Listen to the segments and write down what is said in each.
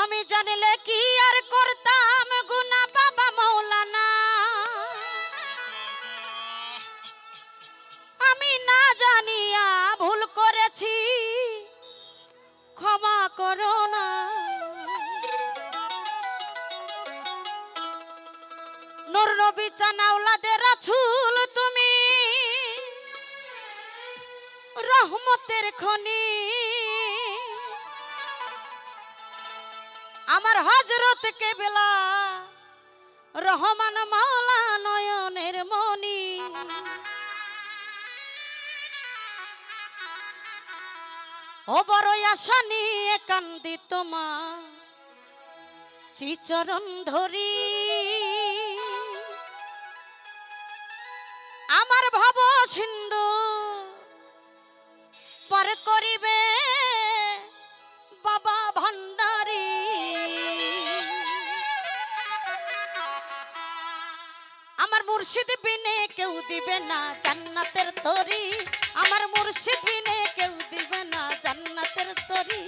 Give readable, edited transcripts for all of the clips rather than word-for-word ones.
আমি জানলে কি আর করতাম গুনা বাবা মৌলানা। আমি না জানিয়া ভুল করেছি, ক্ষমা করো না। নূর নবী চান আওলাদে রাসূল, তুমি রহমতের খনি। আমার হযরত কেবলা রহমান মাওলা নয়নের মনি। ও বড় আশা নিয়ে কান্দি তোমার শ্রীচরণ ধরি। আমার ভব সিন্ধু পার করিবে বাবা ভান্ডারী। আমার মুর্শিদ বিনে কেউ দিবে না জান্নাতের তরি। আমার মুর্শিদ বিনে কেউ দিবে না জান্নাতের তরি।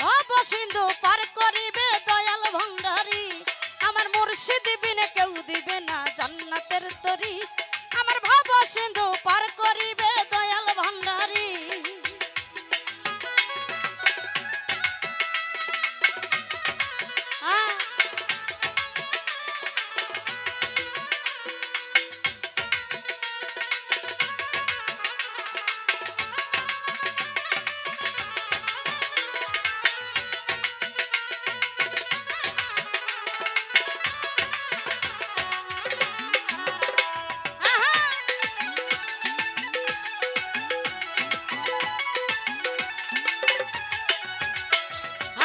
ভব সিন্ধু পার করিবে দয়াল ভান্ডারী। আমার মুর্শিদ বিনে কেউ দিবে না জান্নাতের তরি। আমার ভব সিন্ধু পার করিবে দয়াল ভান্ডারী।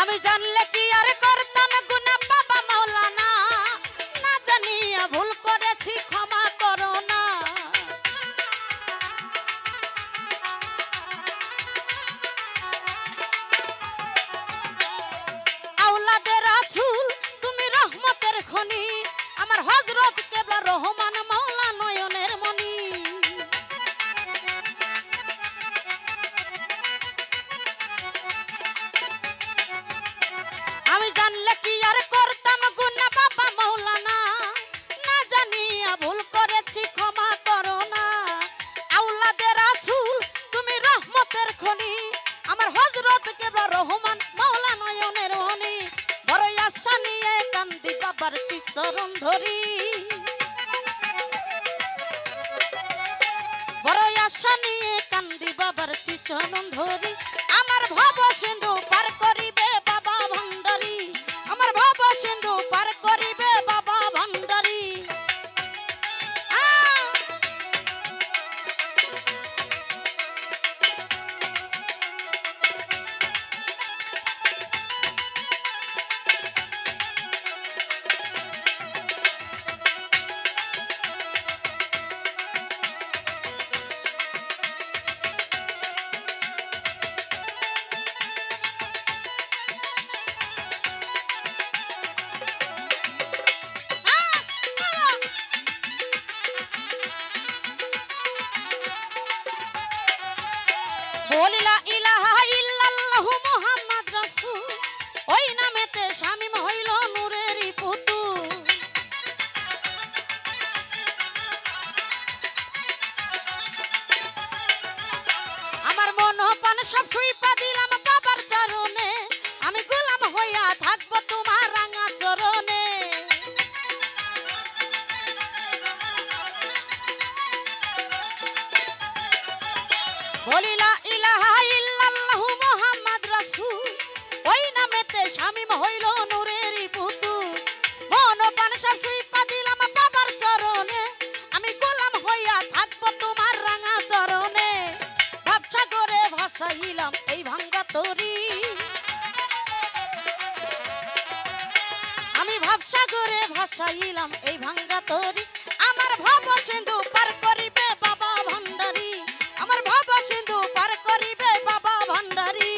আমি জানলে কি আর করতাম গুনাহ বাবা মাওলানা। না জানিয়া ভুল করেছি, ক্ষমা করো না। আওলাদে রাসূল তুমি রহমতের খনি। আমার হযরত কেবলা রহমান মাওলা নয়নের মনি। আমি জানলে কি আর করতাম গুনাহ বাবা মাওলানা। না জানিয়া ভুল করেছি, ক্ষমা করো না। আওলাদে রাসূল তুমি রহমতের খনি। আমার হযরত কেবলা রহমান মাওলা নয়নের মনি। বড় আশা নিয়ে কান্দি বাবার চরণ ধরি। বড় আশা নিয়ে কান্দি বাবার চরণ ধরি। আমার ভব সিন্ধু পার করিবে বাবা ভান্ডারী। আমার ভব সিন্ধু পার করিবে বাবা ভান্ডারী। বলিলা ইলাহা ইল্লাল্লাহু মুহাম্মদ রাসূল। ওই নামেতে শামীম হইল নূরেরই পুতুল। আমার মন প্রাণ সব সুইপা দিলাম বাবার চরণে। আমি গোলাম হইয়া থাকবো তোমার রাঙা চরণে। বলিলা ইলাহা ইল্লাল্লাহু মুহাম্মদ রাসূল। ওই নামেতে শামীম হইল নূরেরই পুতুল। মন প্রাণ সব সুইপা দিলাম বাবার চরণে। আমি গোলাম হইয়া থাকবো তোমার রাঙা চরণে। ব্যবসা করে ভাসাইলাম এই ভাঙ্গা তরি। আমি ব্যবসা করে ভাসাইলাম এই ভাঙ্গা তরি। আমার ভব সিন্ধু পার করিবে বাবা ভান্ডারী। আমার ভব সিন্ধু পার করিবে বাবা ভান্ডারী।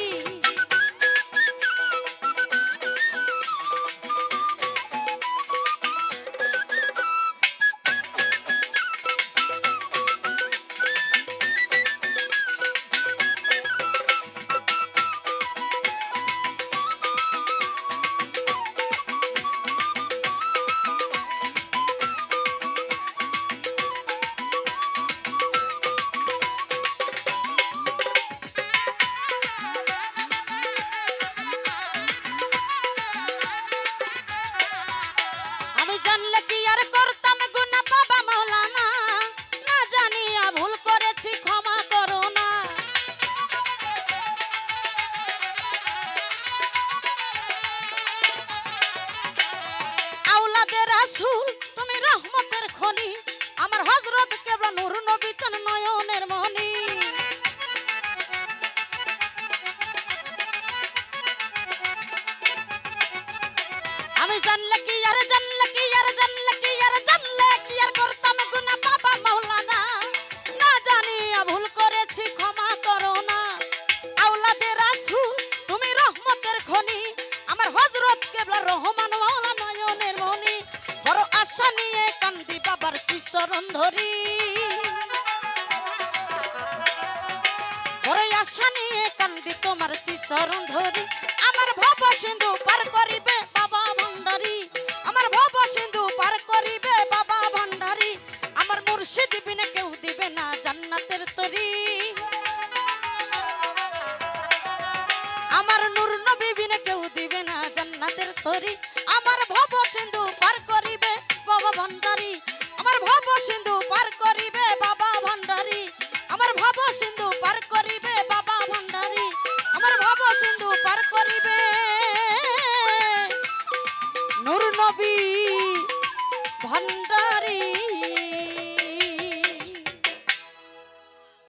খনি আমার হযরত কেবলা নূর নবী চান নয়নের মনি আমি জানলে কি আর জানলে কি আর জানলে কি আর জানলে কি আর করতাম গুনাহ বাবা মাওলানা না জানিয়া ভুল করেছি ক্ষমা করো না আওলাদে রাসূল তুমি রহমতের খনি আমার হযরত কেবলা রহমান মাওলা নয়নের মনি বড় আশা নিয়ে কান্দি বাবার চরণ ধরি বড় আশা নিয়ে কান্দি তোমার চরণ ধরি আমার ভব সিন্ধু পার করিবে বাবা ভান্ডারি আমার ভব সিন্ধু পার করিবে বাবা ভান্ডারি আমার মুর্শিদ বিনে কেউ দিবে না জান্নাতের তরি আমার নূর নবী বিনে কেউ দিবে না জান্নাতের তরি